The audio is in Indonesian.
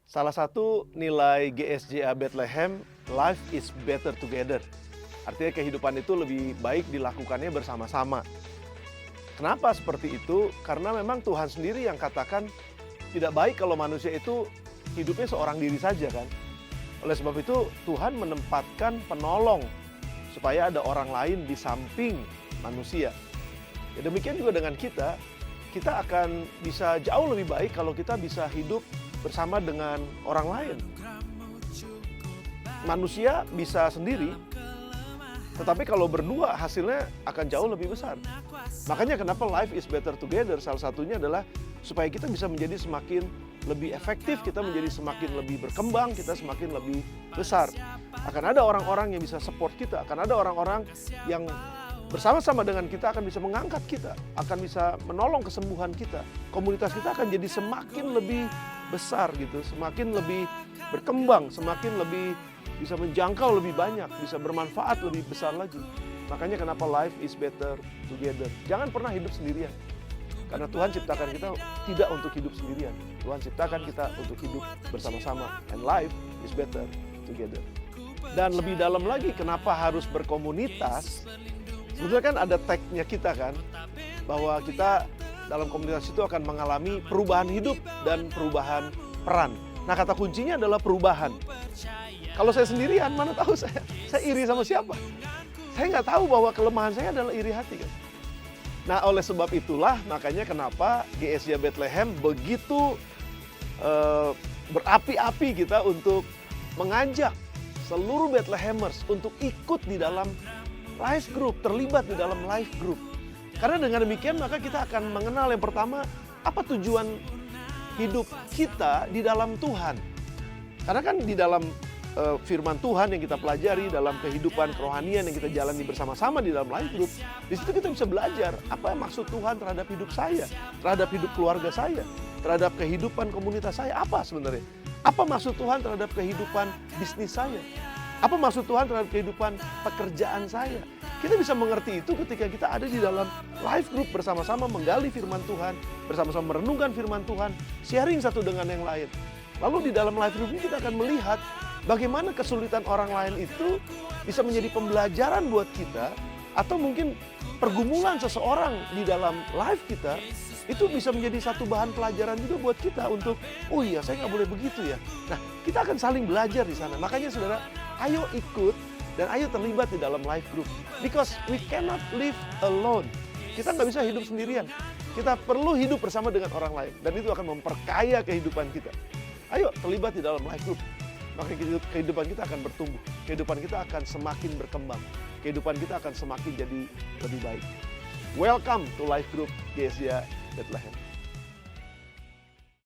Salah satu nilai GSJA Bethlehem, life is better together. Artinya kehidupan itu lebih baik dilakukannya bersama-sama. Kenapa seperti itu? Karena memang Tuhan sendiri yang katakan tidak baik kalau manusia itu hidupnya seorang diri saja kan. Oleh sebab itu Tuhan menempatkan penolong supaya ada orang lain di samping manusia. Ya, demikian juga dengan kita akan bisa jauh lebih baik kalau kita bisa hidup bersama dengan orang lain. Manusia bisa sendiri, tetapi kalau berdua hasilnya akan jauh lebih besar. Makanya kenapa life is better together, salah satunya adalah supaya kita bisa menjadi semakin lebih efektif, kita menjadi semakin lebih berkembang, kita semakin lebih besar. Akan ada orang-orang yang bisa support kita, akan ada orang-orang yang bersama-sama dengan kita akan bisa mengangkat kita, akan bisa menolong kesembuhan kita. Komunitas kita akan jadi semakin lebih besar gitu, semakin lebih berkembang, semakin lebih bisa menjangkau lebih banyak, bisa bermanfaat lebih besar lagi. Makanya kenapa life is better together. Jangan pernah hidup sendirian. Karena Tuhan ciptakan kita tidak untuk hidup sendirian. Tuhan ciptakan kita untuk hidup bersama-sama. And life is better together. Dan lebih dalam lagi, kenapa harus berkomunitas? Sebetulnya kan ada tag-nya kita kan, bahwa kita dalam komunitas itu akan mengalami perubahan hidup dan perubahan peran. Nah, kata kuncinya adalah perubahan. Kalau saya sendirian, mana tahu saya iri sama siapa? Saya nggak tahu bahwa kelemahan saya adalah iri hati kan. Nah, oleh sebab itulah makanya kenapa GSJA Bethlehem begitu berapi-api kita untuk mengajak seluruh Bethlehemers untuk ikut di dalam life group, terlibat di dalam life group. Karena dengan demikian maka kita akan mengenal yang pertama, apa tujuan hidup kita di dalam Tuhan. Karena kan di dalam firman Tuhan yang kita pelajari, dalam kehidupan kerohanian yang kita jalani bersama-sama di dalam life group, di situ kita bisa belajar apa maksud Tuhan terhadap hidup saya, terhadap hidup keluarga saya, terhadap kehidupan komunitas saya, apa sebenarnya? Apa maksud Tuhan terhadap kehidupan bisnis saya? Apa maksud Tuhan terhadap kehidupan pekerjaan saya? Kita bisa mengerti itu ketika kita ada di dalam life group bersama-sama menggali firman Tuhan, bersama-sama merenungkan firman Tuhan, sharing satu dengan yang lain. Lalu di dalam life group ini kita akan melihat bagaimana kesulitan orang lain itu bisa menjadi pembelajaran buat kita, atau mungkin pergumulan seseorang di dalam life kita itu bisa menjadi satu bahan pelajaran juga buat kita untuk, oh iya saya nggak boleh begitu ya. Nah, kita akan saling belajar di sana. Makanya saudara, ayo ikut dan ayo terlibat di dalam life group. Because we cannot live alone. Kita nggak bisa hidup sendirian. Kita perlu hidup bersama dengan orang lain. Dan itu akan memperkaya kehidupan kita. Ayo terlibat di dalam life group. Maka kehidupan kita akan bertumbuh. Kehidupan kita akan semakin berkembang. Kehidupan kita akan semakin jadi lebih baik. Welcome to Life Group GSJA Bethlehem.